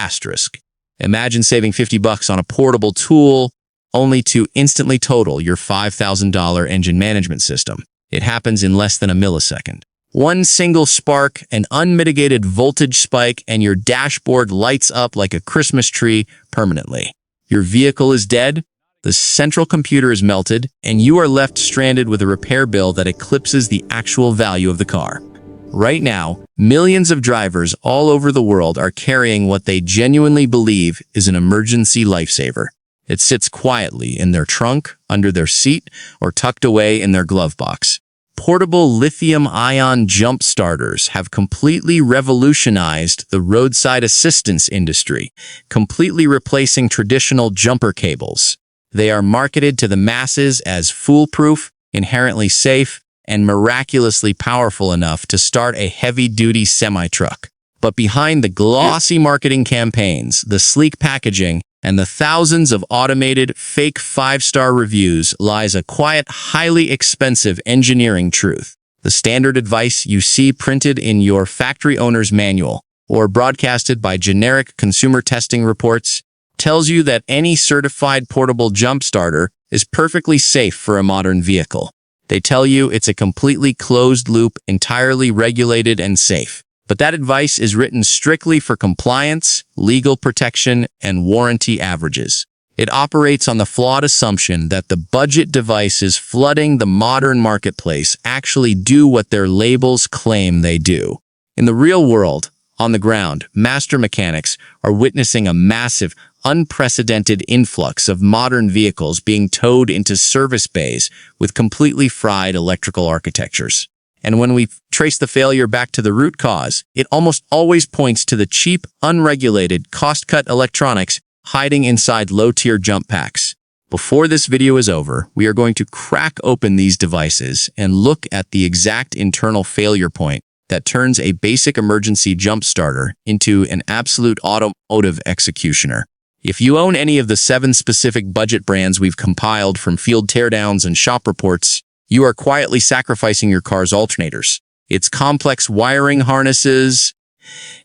asterisk. Imagine saving $50 on a portable tool only to instantly total your $5,000 engine management system. It happens in less than a millisecond. One single spark, an unmitigated voltage spike, and your dashboard lights up like a Christmas tree permanently. Your vehicle is dead, the central computer is melted, and you are left stranded with a repair bill that eclipses the actual value of the car. Right now, millions of drivers all over the world are carrying what they genuinely believe is an emergency lifesaver. It sits quietly in their trunk, under their seat, or tucked away in their glove box. Portable lithium-ion jump starters have completely revolutionized the roadside assistance industry, completely replacing traditional jumper cables. They are marketed to the masses as foolproof, inherently safe, and miraculously powerful enough to start a heavy-duty semi-truck. But behind the glossy marketing campaigns, the sleek packaging, and the thousands of automated, fake 5-star reviews lies a quiet, highly expensive engineering truth. The standard advice you see printed in your factory owner's manual or broadcasted by generic consumer testing reports tells you that any certified portable jump starter is perfectly safe for a modern vehicle. They tell you it's a completely closed loop, entirely regulated and safe. But that advice is written strictly for compliance, legal protection, and warranty averages. It operates on the flawed assumption that the budget devices flooding the modern marketplace actually do what their labels claim they do. In the real world, on the ground, master mechanics are witnessing a massive, unprecedented influx of modern vehicles being towed into service bays with completely fried electrical architectures. And when we trace the failure back to the root cause, it almost always points to the cheap, unregulated, cost-cut electronics hiding inside low-tier jump packs. Before this video is over, we are going to crack open these devices and look at the exact internal failure point that turns a basic emergency jump starter into an absolute automotive executioner. If you own any of the 7 specific budget brands we've compiled from field teardowns and shop reports, you are quietly sacrificing your car's alternators, its complex wiring harnesses,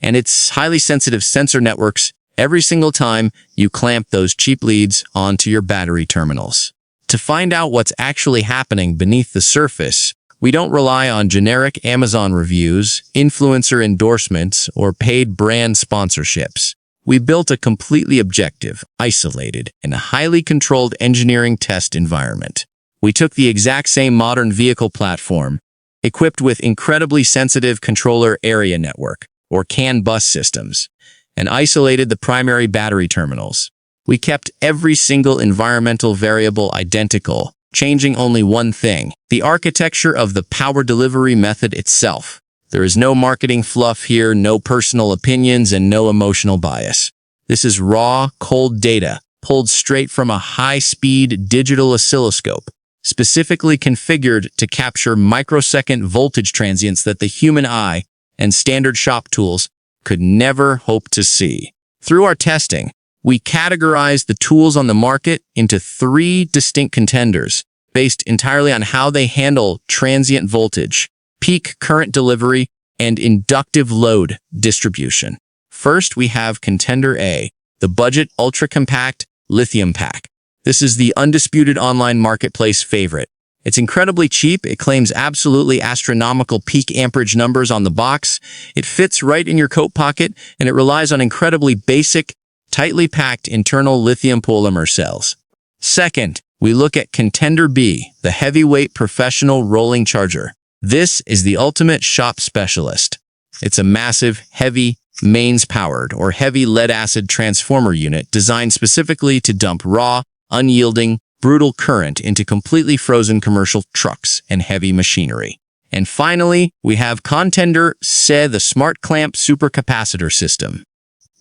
and its highly sensitive sensor networks every single time you clamp those cheap leads onto your battery terminals. To find out what's actually happening beneath the surface, we don't rely on generic Amazon reviews, influencer endorsements, or paid brand sponsorships. We built a completely objective, isolated, and highly controlled engineering test environment. We took the exact same modern vehicle platform, equipped with incredibly sensitive controller area network, or CAN bus systems, and isolated the primary battery terminals. We kept every single environmental variable identical, changing only one thing: the architecture of the power delivery method itself. There is no marketing fluff here, no personal opinions, and no emotional bias. This is raw, cold data, pulled straight from a high-speed digital oscilloscope, specifically configured to capture microsecond voltage transients that the human eye and standard shop tools could never hope to see. Through our testing, we categorized the tools on the market into 3 distinct contenders, based entirely on how they handle transient voltage, peak current delivery, and inductive load distribution. First, we have Contender A, the budget ultra-compact lithium pack. This is the undisputed online marketplace favorite. It's incredibly cheap. It claims absolutely astronomical peak amperage numbers on the box. It fits right in your coat pocket, and it relies on incredibly basic, tightly packed internal lithium polymer cells. Second, we look at Contender B, the heavyweight professional rolling charger. This is the ultimate shop specialist. It's a massive, heavy, mains-powered or heavy lead-acid transformer unit designed specifically to dump raw, unyielding, brutal current into completely frozen commercial trucks and heavy machinery. And finally, we have Contender C, the smart clamp supercapacitor system.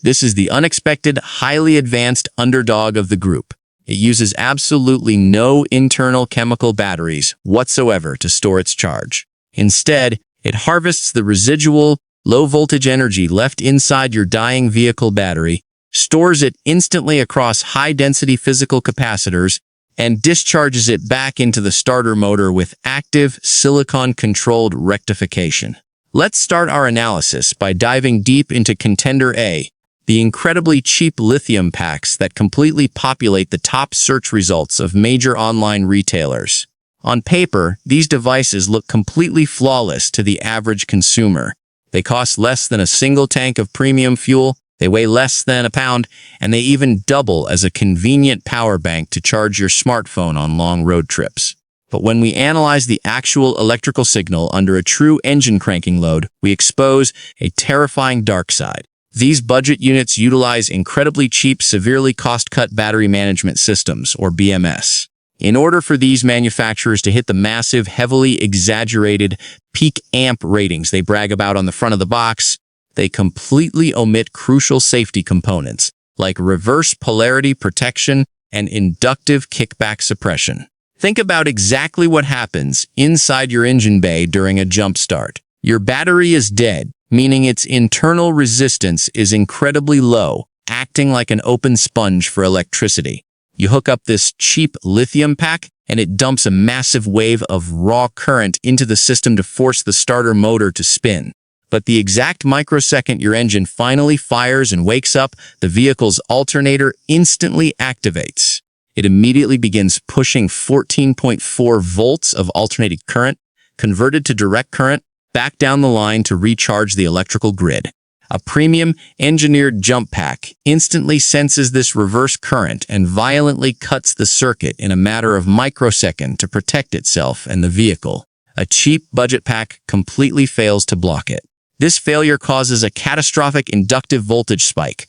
This is the unexpected, highly advanced underdog of the group. It uses absolutely no internal chemical batteries whatsoever to store its charge. Instead, it harvests the residual, low-voltage energy left inside your dying vehicle battery, stores it instantly across high-density physical capacitors, and discharges it back into the starter motor with active, silicon-controlled rectification. Let's start our analysis by diving deep into Contender A, the incredibly cheap lithium packs that completely populate the top search results of major online retailers. On paper, these devices look completely flawless to the average consumer. They cost less than a single tank of premium fuel, they weigh less than a pound, and they even double as a convenient power bank to charge your smartphone on long road trips. But when we analyze the actual electrical signal under a true engine cranking load, we expose a terrifying dark side. These budget units utilize incredibly cheap, severely cost-cut battery management systems, or BMS. In order for these manufacturers to hit the massive, heavily exaggerated peak amp ratings they brag about on the front of the box, they completely omit crucial safety components like reverse polarity protection and inductive kickback suppression. Think about exactly what happens inside your engine bay during a jump start. Your battery is dead, meaning its internal resistance is incredibly low, acting like an open sponge for electricity. You hook up this cheap lithium pack, and it dumps a massive wave of raw current into the system to force the starter motor to spin. But the exact microsecond your engine finally fires and wakes up, the vehicle's alternator instantly activates. It immediately begins pushing 14.4 volts of alternating current, converted to direct current, back down the line to recharge the electrical grid. A premium engineered jump pack instantly senses this reverse current and violently cuts the circuit in a matter of microsecond to protect itself and the vehicle. A cheap budget pack completely fails to block it. This failure causes a catastrophic inductive voltage spike,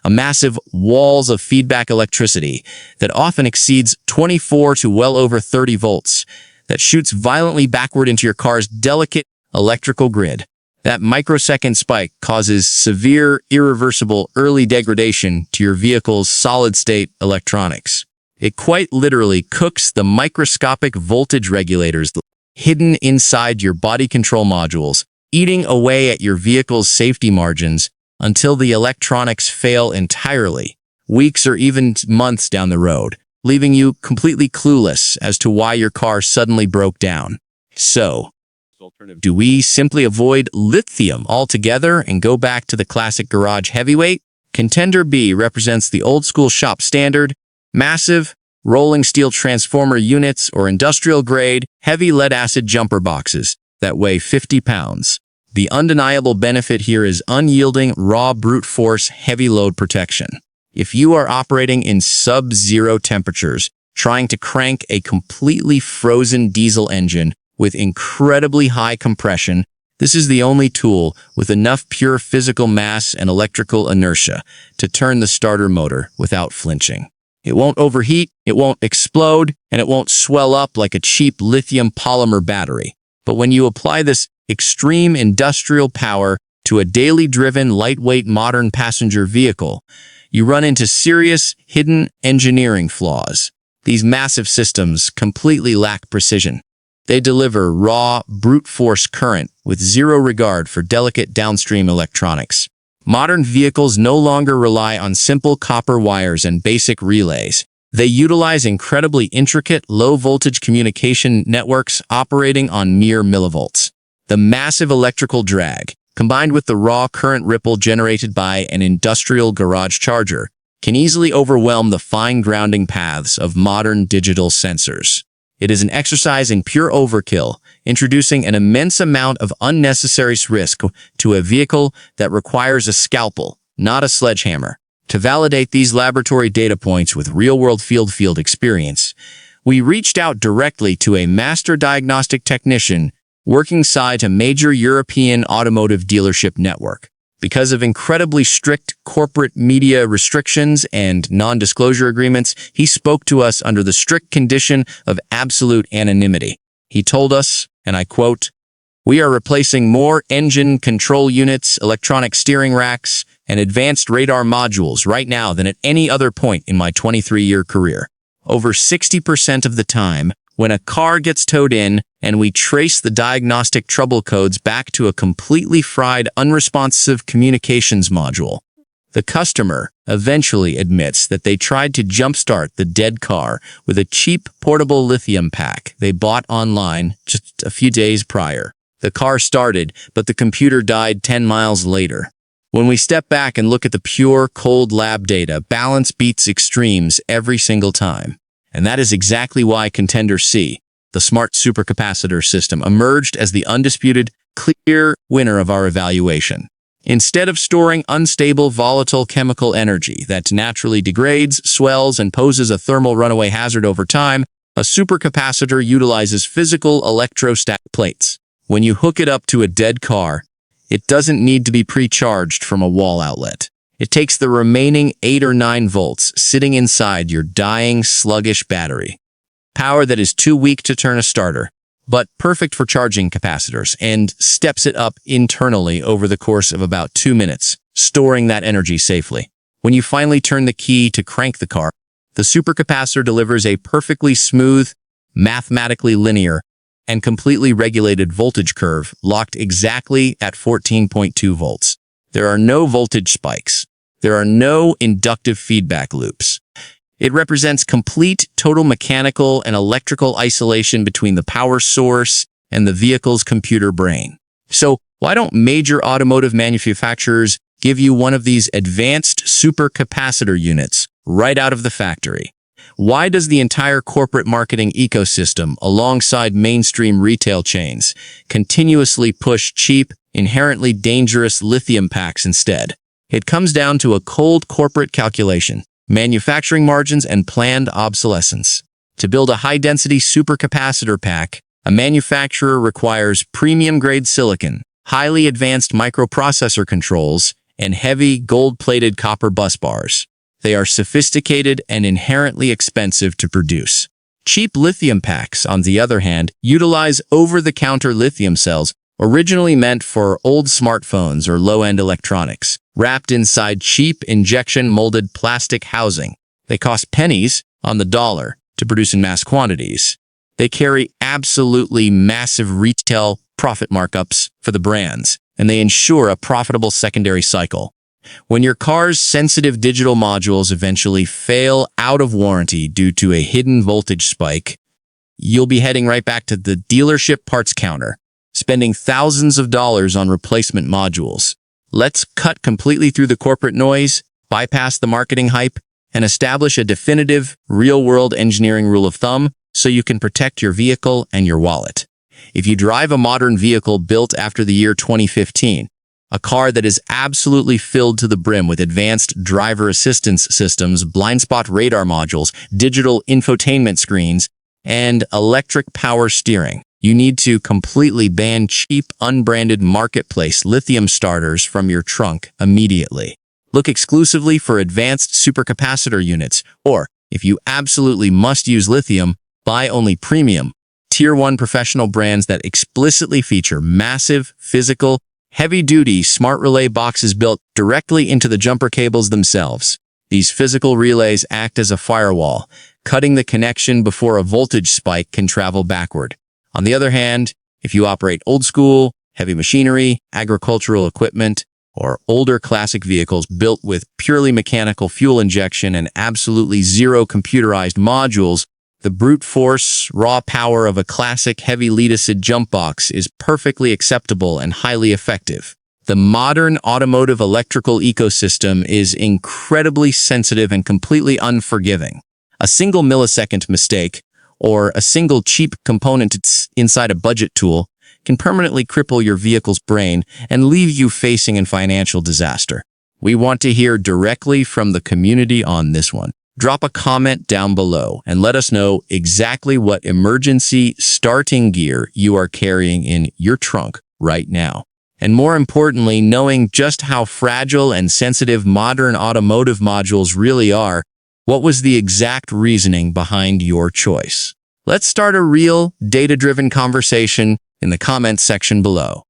a massive walls of feedback electricity that often exceeds 24 to well over 30 volts that shoots violently backward into your car's delicate electrical grid. That microsecond spike causes severe, irreversible early degradation to your vehicle's solid-state electronics. It quite literally cooks the microscopic voltage regulators hidden inside your body control modules, eating away at your vehicle's safety margins until the electronics fail entirely, weeks or even months down the road, leaving you completely clueless as to why your car suddenly broke down. So, do we simply avoid lithium altogether and go back to the classic garage heavyweight? Contender B represents the old-school shop standard, massive, rolling steel transformer units or industrial-grade, heavy lead-acid jumper boxes that weigh 50 pounds. The undeniable benefit here is unyielding, raw brute force, heavy load protection. If you are operating in sub-zero temperatures, trying to crank a completely frozen diesel engine with incredibly high compression, this is the only tool with enough pure physical mass and electrical inertia to turn the starter motor without flinching. It won't overheat, it won't explode, and it won't swell up like a cheap lithium polymer battery. But when you apply this extreme industrial power to a daily driven, lightweight, modern passenger vehicle, you run into serious, hidden engineering flaws. These massive systems completely lack precision. They deliver raw, brute force current with zero regard for delicate downstream electronics. Modern vehicles no longer rely on simple copper wires and basic relays. They utilize incredibly intricate, low-voltage communication networks operating on mere millivolts. The massive electrical drag, combined with the raw current ripple generated by an industrial garage charger, can easily overwhelm the fine grounding paths of modern digital sensors. It is an exercise in pure overkill, introducing an immense amount of unnecessary risk to a vehicle that requires a scalpel, not a sledgehammer. To validate these laboratory data points with real-world field experience, we reached out directly to a master diagnostic technician working side a major European automotive dealership network. Because of incredibly strict corporate media restrictions and non-disclosure agreements, he spoke to us under the strict condition of absolute anonymity. He told us, and I quote, "We are replacing more engine control units, electronic steering racks, and advanced radar modules right now than at any other point in my 23-year career. Over 60% of the time, when a car gets towed in and we trace the diagnostic trouble codes back to a completely fried, unresponsive communications module, the customer eventually admits that they tried to jumpstart the dead car with a cheap portable lithium pack they bought online just a few days prior. The car started, but the computer died 10 miles later. When we step back and look at the pure, cold lab data, balance beats extremes every single time. And that is exactly why Contender C, the smart supercapacitor system, emerged as the undisputed, clear winner of our evaluation. Instead of storing unstable, volatile chemical energy that naturally degrades, swells, and poses a thermal runaway hazard over time, a supercapacitor utilizes physical electrostatic plates. When you hook it up to a dead car, it doesn't need to be pre-charged from a wall outlet. It takes the remaining 8 or 9 volts sitting inside your dying, sluggish battery. Power that is too weak to turn a starter, but perfect for charging capacitors, and steps it up internally over the course of about 2 minutes, storing that energy safely. When you finally turn the key to crank the car, the supercapacitor delivers a perfectly smooth, mathematically linear, and completely regulated voltage curve locked exactly at 14.2 volts. There are no voltage spikes. There are no inductive feedback loops. It represents complete total mechanical and electrical isolation between the power source and the vehicle's computer brain. So why don't major automotive manufacturers give you one of these advanced supercapacitor units right out of the factory? Why does the entire corporate marketing ecosystem, alongside mainstream retail chains, continuously push cheap, inherently dangerous lithium packs instead? It comes down to a cold corporate calculation, manufacturing margins, and planned obsolescence. To build a high-density supercapacitor pack, a manufacturer requires premium-grade silicon, highly advanced microprocessor controls, and heavy, gold-plated copper bus bars. They are sophisticated and inherently expensive to produce. Cheap lithium packs, on the other hand, utilize over-the-counter lithium cells originally meant for old smartphones or low-end electronics, wrapped inside cheap injection-molded plastic housing. They cost pennies on the dollar to produce in mass quantities. They carry absolutely massive retail profit markups for the brands, and they ensure a profitable secondary cycle. When your car's sensitive digital modules eventually fail out of warranty due to a hidden voltage spike, you'll be heading right back to the dealership parts counter, spending thousands of dollars on replacement modules. Let's cut completely through the corporate noise, bypass the marketing hype, and establish a definitive, real-world engineering rule of thumb so you can protect your vehicle and your wallet. If you drive a modern vehicle built after the year 2015, a car that is absolutely filled to the brim with advanced driver assistance systems, blind spot radar modules, digital infotainment screens, and electric power steering, you need to completely ban cheap, unbranded marketplace lithium starters from your trunk immediately. Look exclusively for advanced supercapacitor units, or, if you absolutely must use lithium, buy only premium, Tier 1 professional brands that explicitly feature massive, physical, heavy-duty smart relay boxes built directly into the jumper cables themselves. These physical relays act as a firewall, cutting the connection before a voltage spike can travel backward. On the other hand, if you operate old-school, heavy machinery, agricultural equipment, or older classic vehicles built with purely mechanical fuel injection and absolutely zero computerized modules, the brute force, raw power of a classic heavy lead-acid jump box is perfectly acceptable and highly effective. The modern automotive electrical ecosystem is incredibly sensitive and completely unforgiving. A single millisecond mistake, or a single cheap component inside a budget tool, can permanently cripple your vehicle's brain and leave you facing a financial disaster. We want to hear directly from the community on this one. Drop a comment down below and let us know exactly what emergency starting gear you are carrying in your trunk right now. And more importantly, knowing just how fragile and sensitive modern automotive modules really are, what was the exact reasoning behind your choice? Let's start a real, data-driven conversation in the comments section below.